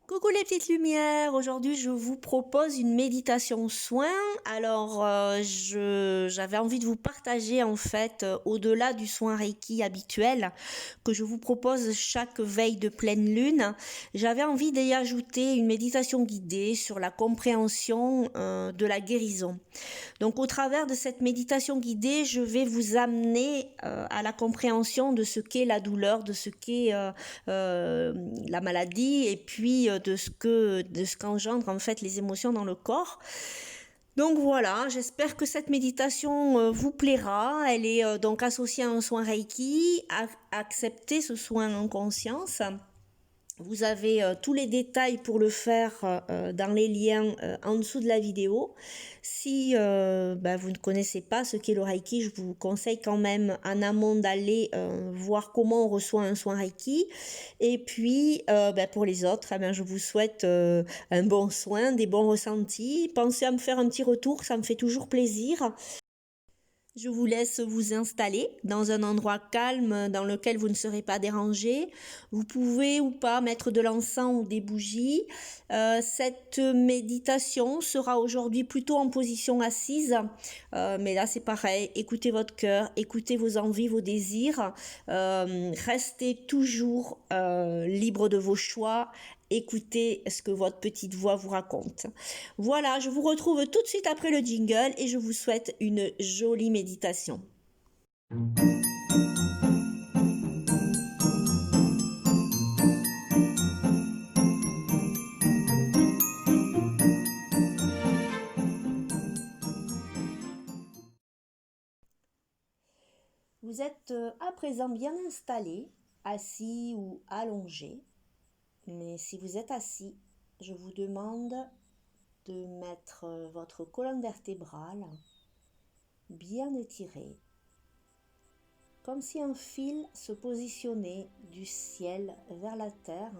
Coucou les petites lumières, aujourd'hui je vous propose une méditation soin. Alors j'avais envie de vous partager en fait au-delà du soin Reiki habituel que je vous propose chaque veille de pleine lune, j'avais envie d'y ajouter une méditation guidée sur la compréhension de la guérison. Donc au travers de cette méditation guidée, je vais vous amener à la compréhension de ce qu'est la douleur, de ce qu'est la maladie et puis de ce qu'engendrent en fait les émotions dans le corps. Donc voilà, j'espère que cette méditation vous plaira. Elle est donc associée à un soin Reiki. Acceptez ce soin en conscience. Vous avez tous les détails pour le faire dans les liens en dessous de la vidéo. Si vous ne connaissez pas ce qu'est le Reiki, je vous conseille quand même en amont d'aller voir comment on reçoit un soin Reiki. Et puis pour les autres, je vous souhaite un bon soin, des bons ressentis. Pensez à me faire un petit retour, ça me fait toujours plaisir. Je vous laisse vous installer dans un endroit calme dans lequel vous ne serez pas dérangé. Vous pouvez ou pas mettre de l'encens ou des bougies. Cette méditation sera aujourd'hui plutôt en position assise. Mais là c'est pareil, écoutez votre cœur, écoutez vos envies, vos désirs. Restez toujours libre de vos choix. Écoutez ce que votre petite voix vous raconte. Voilà, je vous retrouve tout de suite après le jingle et je vous souhaite une jolie méditation. Vous êtes à présent bien installé, assis ou allongé. Mais si vous êtes assis, je vous demande de mettre votre colonne vertébrale bien étirée, comme si un fil se positionnait du ciel vers la terre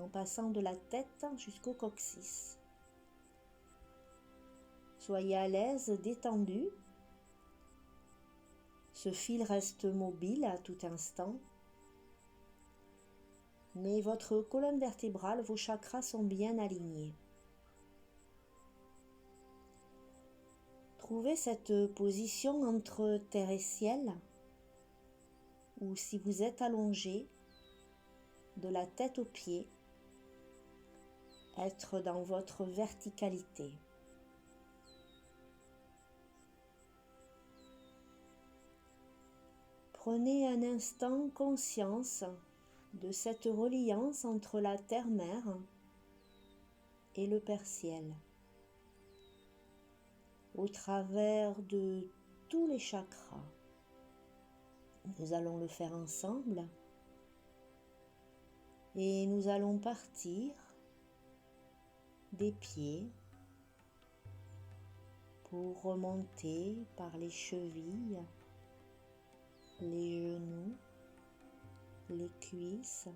en passant de la tête jusqu'au coccyx. Soyez à l'aise, détendu. Ce fil reste mobile à tout instant. Mais votre colonne vertébrale, vos chakras sont bien alignés. Trouvez cette position entre terre et ciel, ou si vous êtes allongé, de la tête aux pieds, être dans votre verticalité. Prenez un instant conscience de cette reliance entre la terre-mère et le Père-Ciel, au travers de tous les chakras. Nous allons le faire ensemble et nous allons partir des pieds pour remonter par les chevilles, les genoux, les cuisses,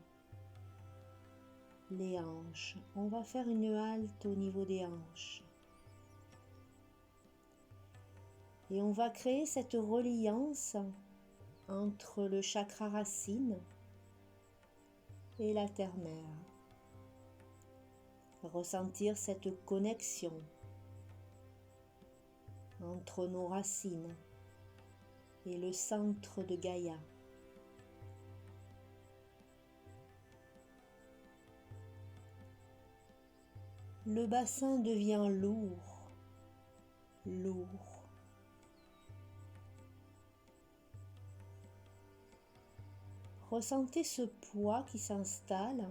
les hanches. On va faire une halte au niveau des hanches. Et on va créer cette reliance entre le chakra racine et la terre-mère. Ressentir cette connexion entre nos racines et le centre de Gaïa. Le bassin devient lourd, lourd. Ressentez ce poids qui s'installe,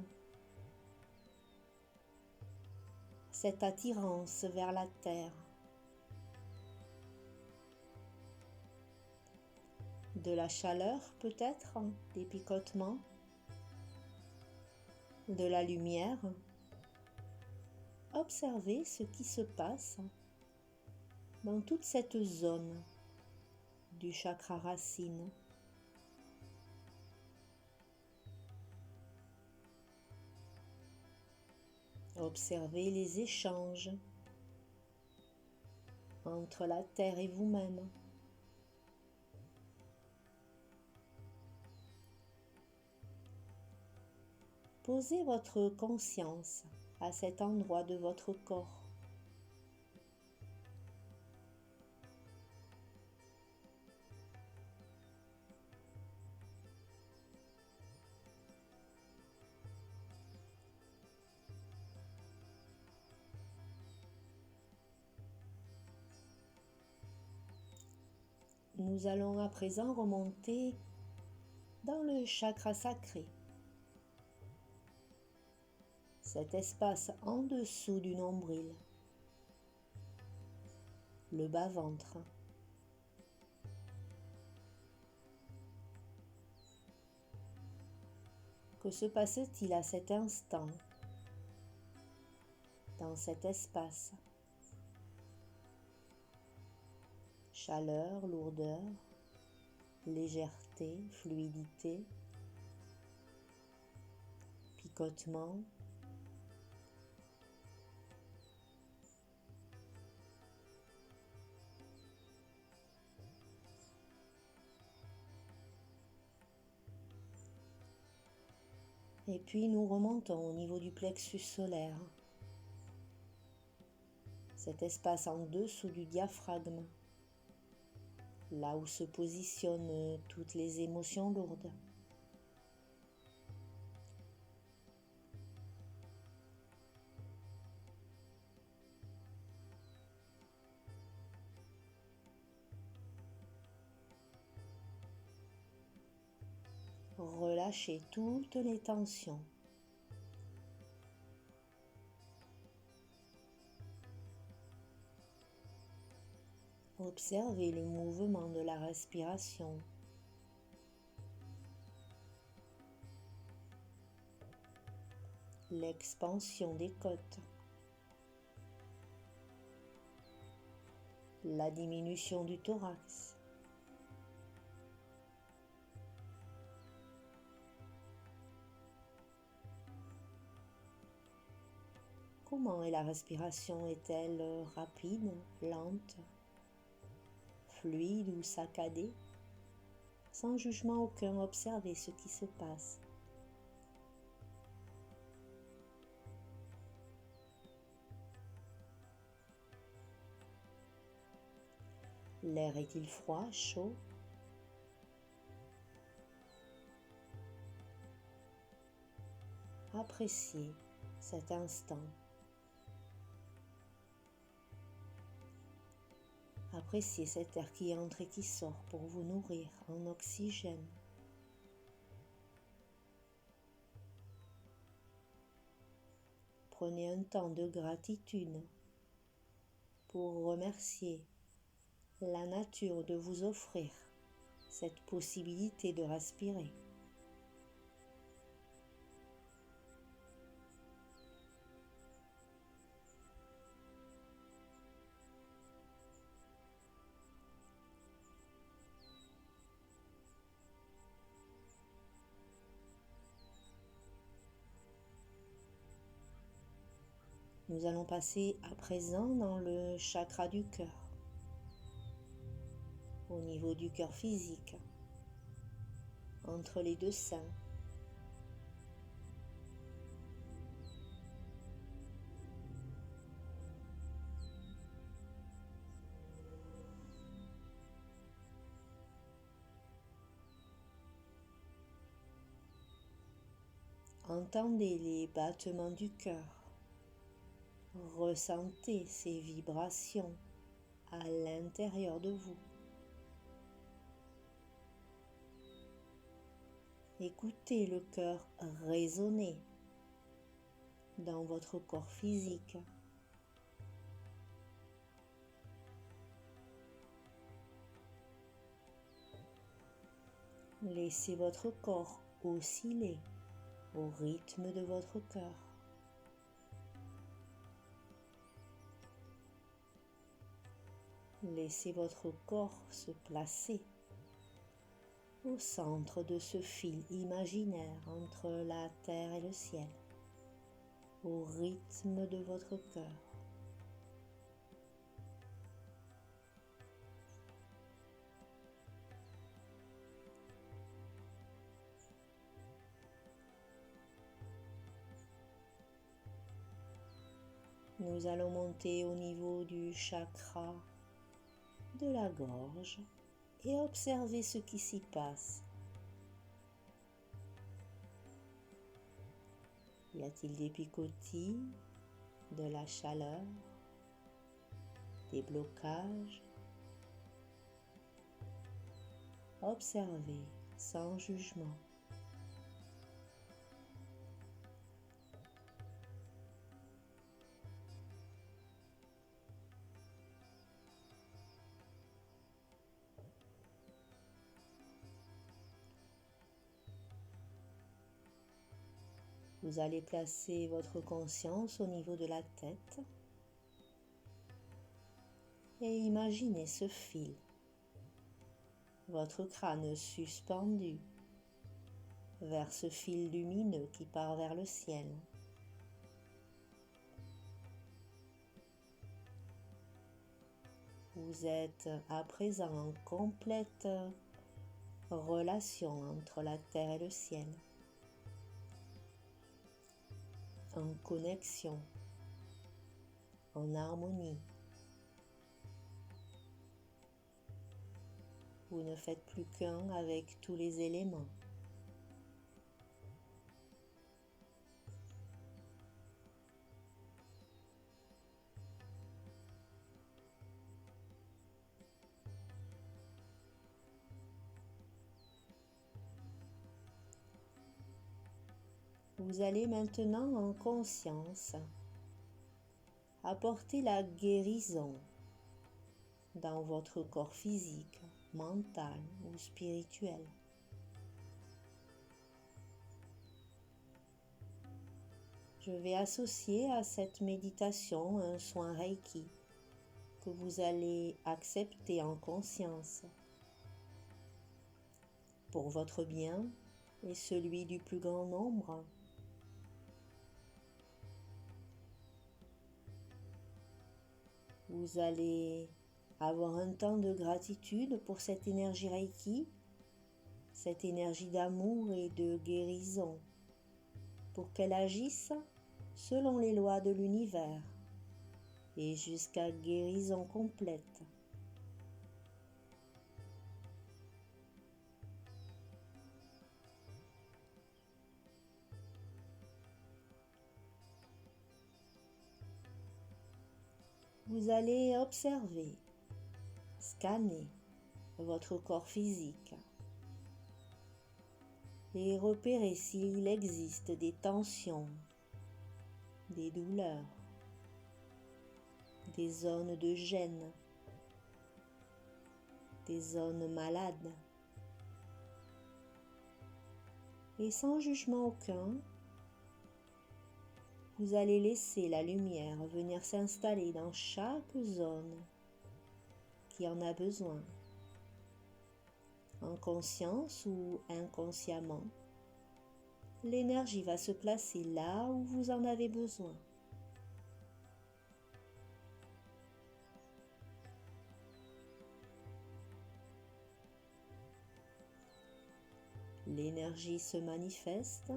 cette attirance vers la terre. De la chaleur peut-être, des picotements, de la lumière. Observez ce qui se passe dans toute cette zone du chakra racine. Observez les échanges entre la terre et vous-même. Posez votre conscience à cet endroit de votre corps. Nous allons à présent remonter dans le chakra sacré, cet espace en dessous du nombril, le bas-ventre. Que se passe-t-il à cet instant dans cet espace? Chaleur, lourdeur, légèreté, fluidité, picotement. Et puis nous remontons au niveau du plexus solaire, cet espace en dessous du diaphragme, là où se positionnent toutes les émotions lourdes. Relâchez toutes les tensions. Observez le mouvement de la respiration. L'expansion des côtes. La diminution du thorax. Comment est la respiration? Est-elle rapide, lente, fluide ou saccadée? Sans jugement aucun, observez ce qui se passe. L'air est-il froid, chaud? Appréciez cet instant. Appréciez cet air qui entre et qui sort pour vous nourrir en oxygène. Prenez un temps de gratitude pour remercier la nature de vous offrir cette possibilité de respirer. Nous allons passer à présent dans le chakra du cœur, au niveau du cœur physique, entre les deux seins. Entendez les battements du cœur. Ressentez ces vibrations à l'intérieur de vous. Écoutez le cœur résonner dans votre corps physique. Laissez votre corps osciller au rythme de votre cœur. Laissez votre corps se placer au centre de ce fil imaginaire entre la terre et le ciel, au rythme de votre cœur. Nous allons monter au niveau du chakra de la gorge et observer ce qui s'y passe. Y a-t-il des picotis, de la chaleur, des blocages? Observez sans jugement. Vous allez placer votre conscience au niveau de la tête et imaginez ce fil, votre crâne suspendu vers ce fil lumineux qui part vers le ciel. Vous êtes à présent en complète relation entre la terre et le ciel, en connexion, en harmonie. Vous ne faites plus qu'un avec tous les éléments. Vous allez maintenant en conscience apporter la guérison dans votre corps physique, mental ou spirituel. Je vais associer à cette méditation un soin Reiki que vous allez accepter en conscience pour votre bien et celui du plus grand nombre. Vous allez avoir un temps de gratitude pour cette énergie Reiki, cette énergie d'amour et de guérison, pour qu'elle agisse selon les lois de l'univers et jusqu'à guérison complète. Vous allez observer, scanner votre corps physique et repérer s'il existe des tensions, des douleurs, des zones de gêne, des zones malades. Et sans jugement aucun, vous allez laisser la lumière venir s'installer dans chaque zone qui en a besoin, en conscience ou inconsciemment. L'énergie va se placer là où vous en avez besoin. L'énergie se manifeste.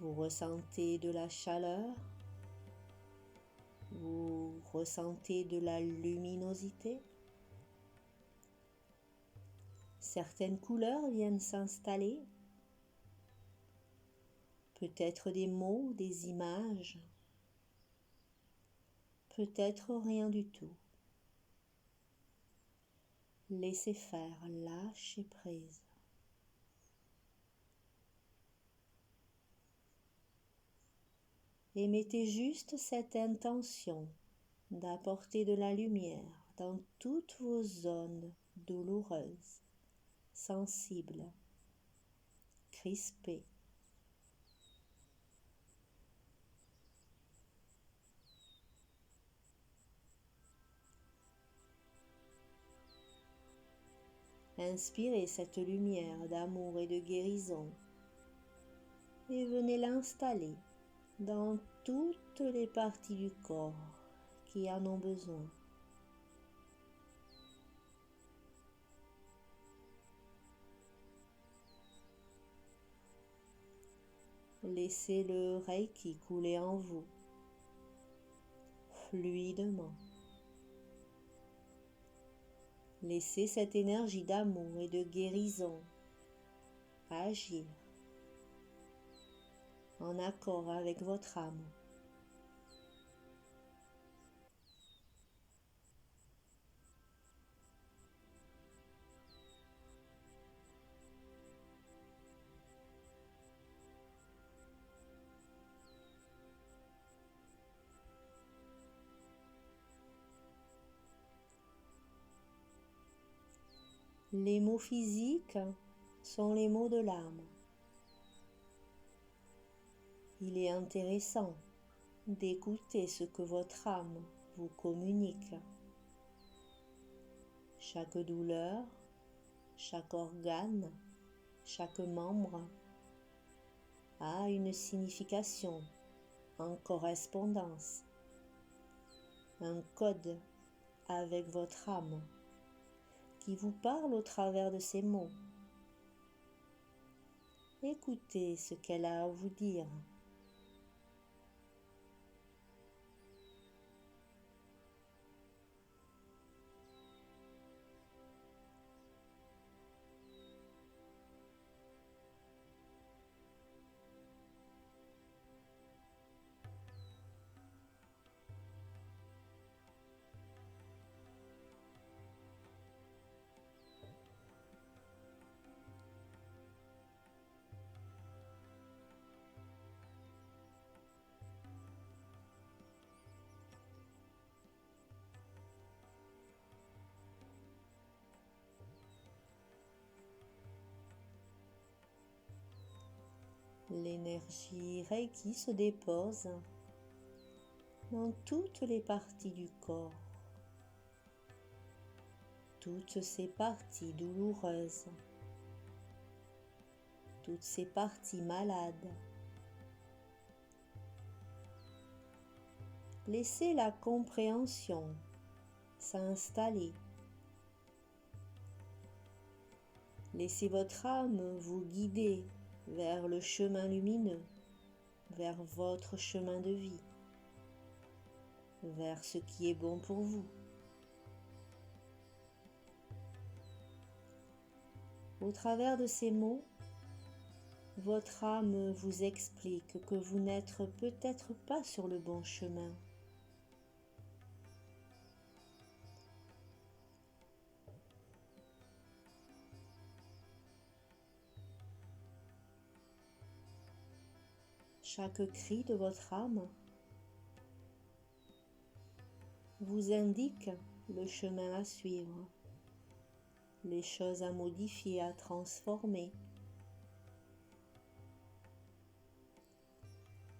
Vous ressentez de la chaleur, vous ressentez de la luminosité. Certaines couleurs viennent s'installer, peut-être des mots, des images, peut-être rien du tout. Laissez faire, lâchez prise. Et mettez juste cette intention d'apporter de la lumière dans toutes vos zones douloureuses, sensibles, crispées. Inspirez cette lumière d'amour et de guérison et venez l'installer dans toutes les parties du corps qui en ont besoin. Laissez le Reiki couler en vous, fluidement. Laissez cette énergie d'amour et de guérison agir en accord avec votre âme. Les mots physiques sont les mots de l'âme. Il est intéressant d'écouter ce que votre âme vous communique. Chaque douleur, chaque organe, chaque membre a une signification en correspondance, un code avec votre âme qui vous parle au travers de ces mots. Écoutez ce qu'elle a à vous dire. L'énergie Reiki se dépose dans toutes les parties du corps, toutes ces parties douloureuses, toutes ces parties malades. Laissez la compréhension s'installer. Laissez votre âme vous guider vers le chemin lumineux, vers votre chemin de vie, vers ce qui est bon pour vous. Au travers de ces mots, votre âme vous explique que vous n'êtes peut-être pas sur le bon chemin. Chaque cri de votre âme vous indique le chemin à suivre, les choses à modifier, à transformer,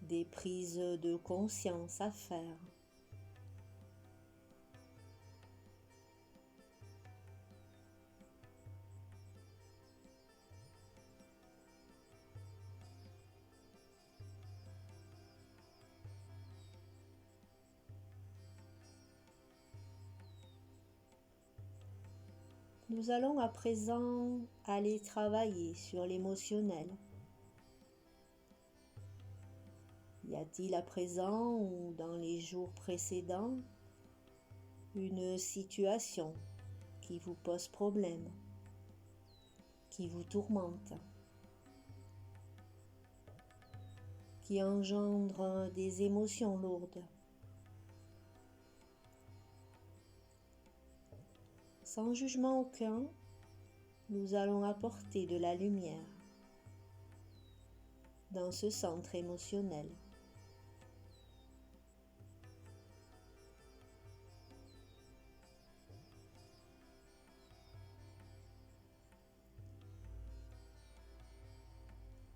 des prises de conscience à faire. Nous allons à présent aller travailler sur l'émotionnel. Y a-t-il à présent ou dans les jours précédents une situation qui vous pose problème, qui vous tourmente, qui engendre des émotions lourdes? Sans jugement aucun, nous allons apporter de la lumière dans ce centre émotionnel.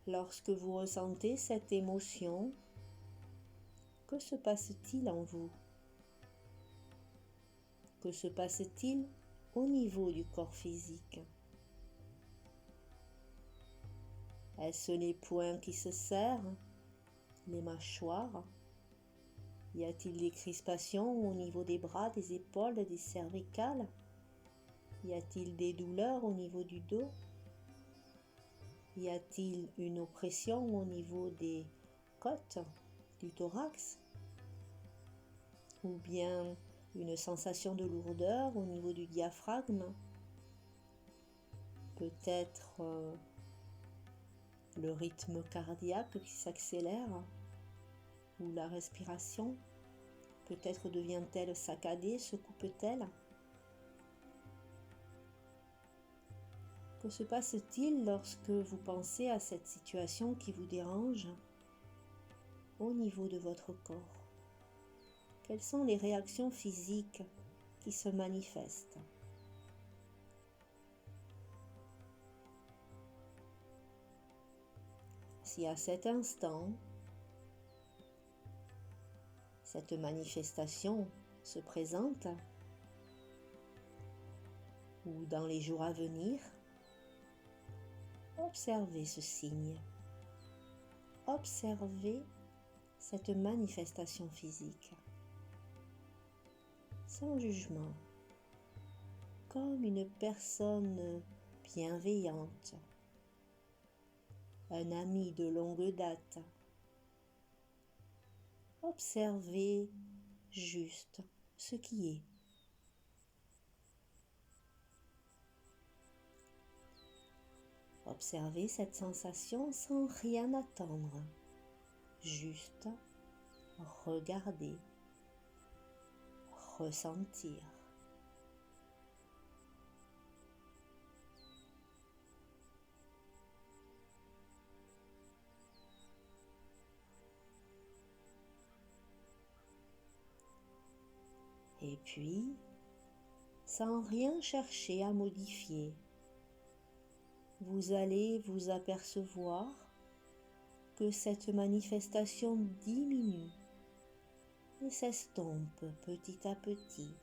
Lorsque vous ressentez cette émotion, que se passe-t-il en vous? Que se passe-t-il au niveau du corps physique? Est-ce les poings qui se serrent, les mâchoires? Y a-t-il des crispations au niveau des bras, des épaules, des cervicales? Y a-t-il des douleurs au niveau du dos? Y a-t-il une oppression au niveau des côtes, du thorax? Ou bien une sensation de lourdeur au niveau du diaphragme? Peut-être le rythme cardiaque qui s'accélère? Ou la respiration? Peut-être devient-elle saccadée, se coupe-t-elle? Que se passe-t-il lorsque vous pensez à cette situation qui vous dérange au niveau de votre corps? Quelles sont les réactions physiques qui se manifestent? Si à cet instant, cette manifestation se présente, ou dans les jours à venir, observez ce signe. Observez cette manifestation physique, sans jugement, comme une personne bienveillante, un ami de longue date. Observez juste ce qui est. Observez cette sensation sans rien attendre, juste regarder, ressentir. Et puis, sans rien chercher à modifier, vous allez vous apercevoir que cette manifestation diminue et s'estompe petit à petit,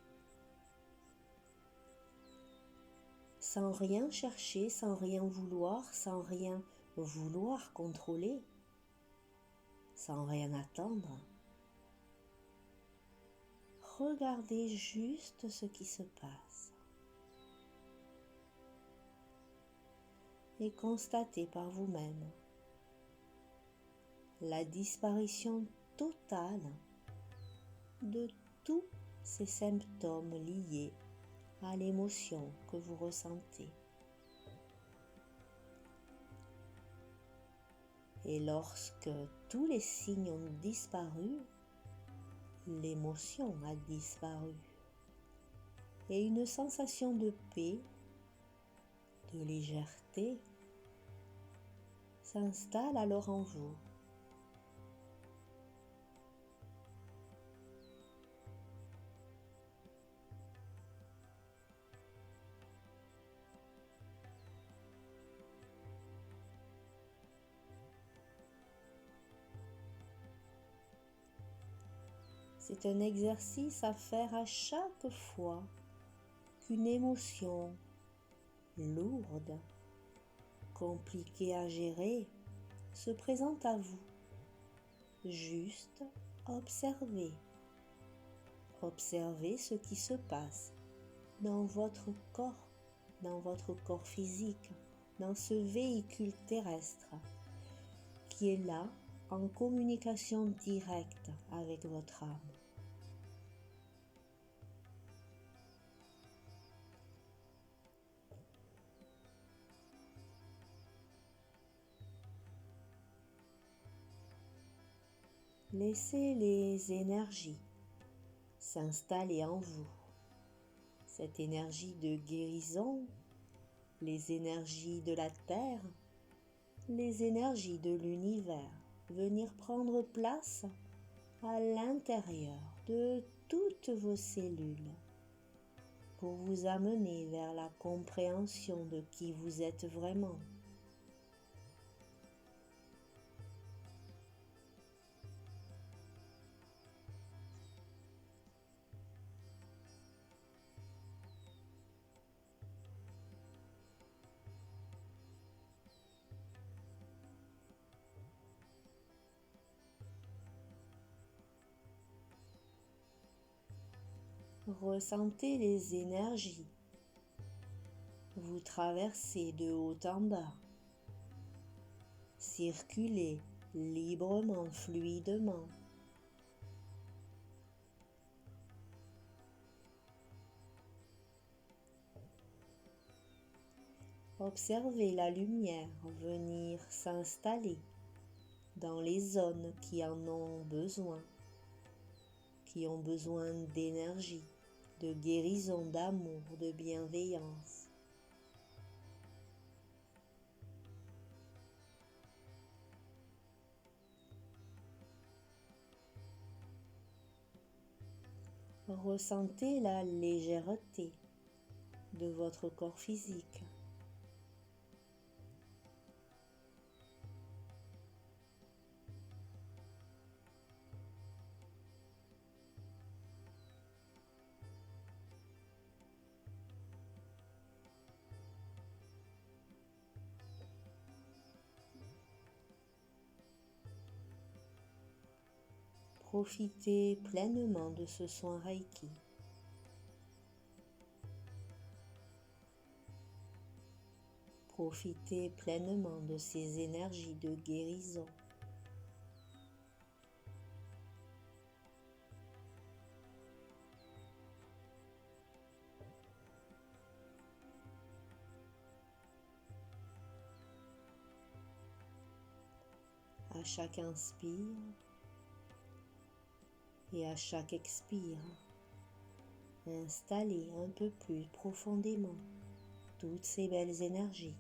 sans rien chercher, sans rien vouloir, sans rien vouloir contrôler, sans rien attendre. Regardez juste ce qui se passe et constatez par vous-même la disparition totale de tous ces symptômes liés à l'émotion que vous ressentez. Et lorsque tous les signes ont disparu, l'émotion a disparu. Et une sensation de paix, de légèreté, s'installe alors en vous. C'est un exercice à faire à chaque fois qu'une émotion lourde, compliquée à gérer, se présente à vous. Juste observez. Observez ce qui se passe dans votre corps physique, dans ce véhicule terrestre qui est là en communication directe avec votre âme. Laissez les énergies s'installer en vous. Cette énergie de guérison, les énergies de la terre, les énergies de l'univers, venir prendre place à l'intérieur de toutes vos cellules pour vous amener vers la compréhension de qui vous êtes vraiment. Ressentez les énergies vous traversez de haut en bas, circuler librement, fluidement. Observez la lumière venir s'installer dans les zones qui en ont besoin, qui ont besoin d'énergie, de guérison, d'amour, de bienveillance. Ressentez la légèreté de votre corps physique. Profitez pleinement de ce soin Reiki. Profitez pleinement de ces énergies de guérison. À chaque inspire et à chaque expire, installez un peu plus profondément toutes ces belles énergies.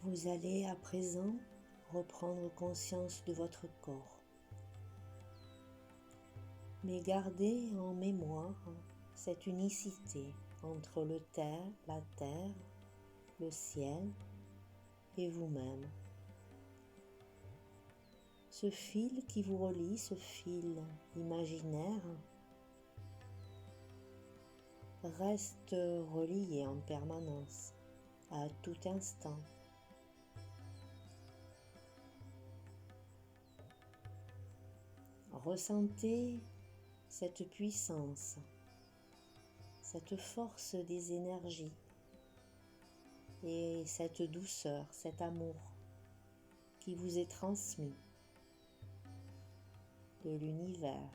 Vous allez à présent reprendre conscience de votre corps. Mais gardez en mémoire cette unicité entre la terre, le ciel et vous-même. Ce fil qui vous relie, ce fil imaginaire, reste relié en permanence, à tout instant. Ressentez cette puissance, cette force des énergies et cette douceur, cet amour qui vous est transmis de l'univers,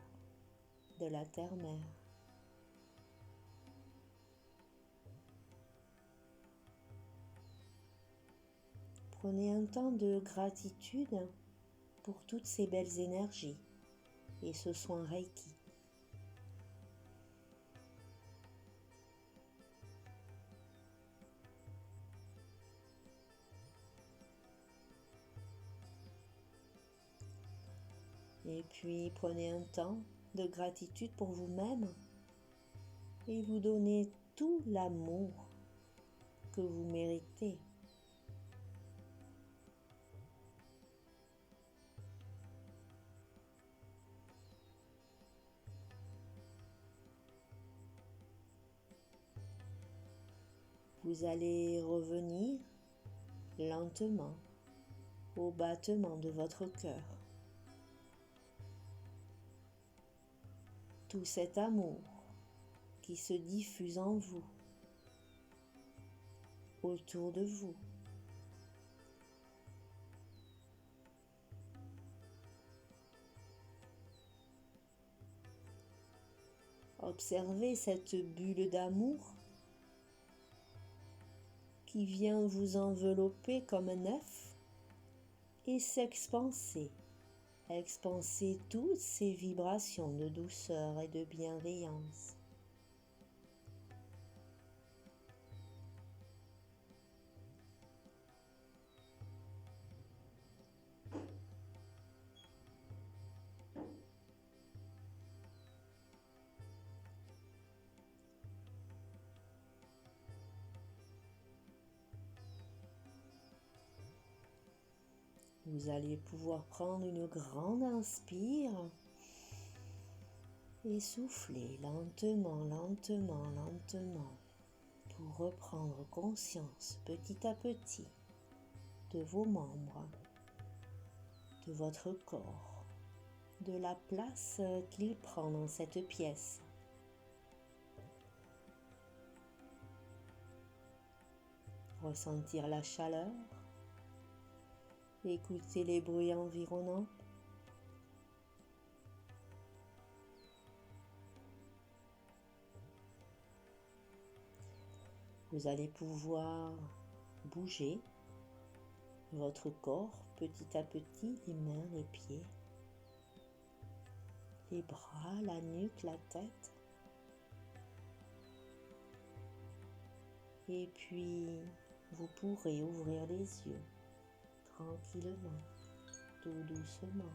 de la terre-mère. Prenez un temps de gratitude pour toutes ces belles énergies et ce soin Reiki. Et puis prenez un temps de gratitude pour vous-même et vous donnez tout l'amour que vous méritez. Vous allez revenir lentement au battement de votre cœur. Tout cet amour qui se diffuse en vous, autour de vous. Observez cette bulle d'amour qui vient vous envelopper comme un œuf et s'expanser. Expanser toutes ces vibrations de douceur et de bienveillance. Vous allez pouvoir prendre une grande inspire et souffler lentement, lentement, lentement pour reprendre conscience petit à petit de vos membres, de votre corps, de la place qu'il prend dans cette pièce. Ressentir la chaleur, écouter les bruits environnants. Vous allez pouvoir bouger votre corps petit à petit, les mains, les pieds, les bras, la nuque, la tête. Et puis, vous pourrez ouvrir les yeux tranquillement, tout doucement.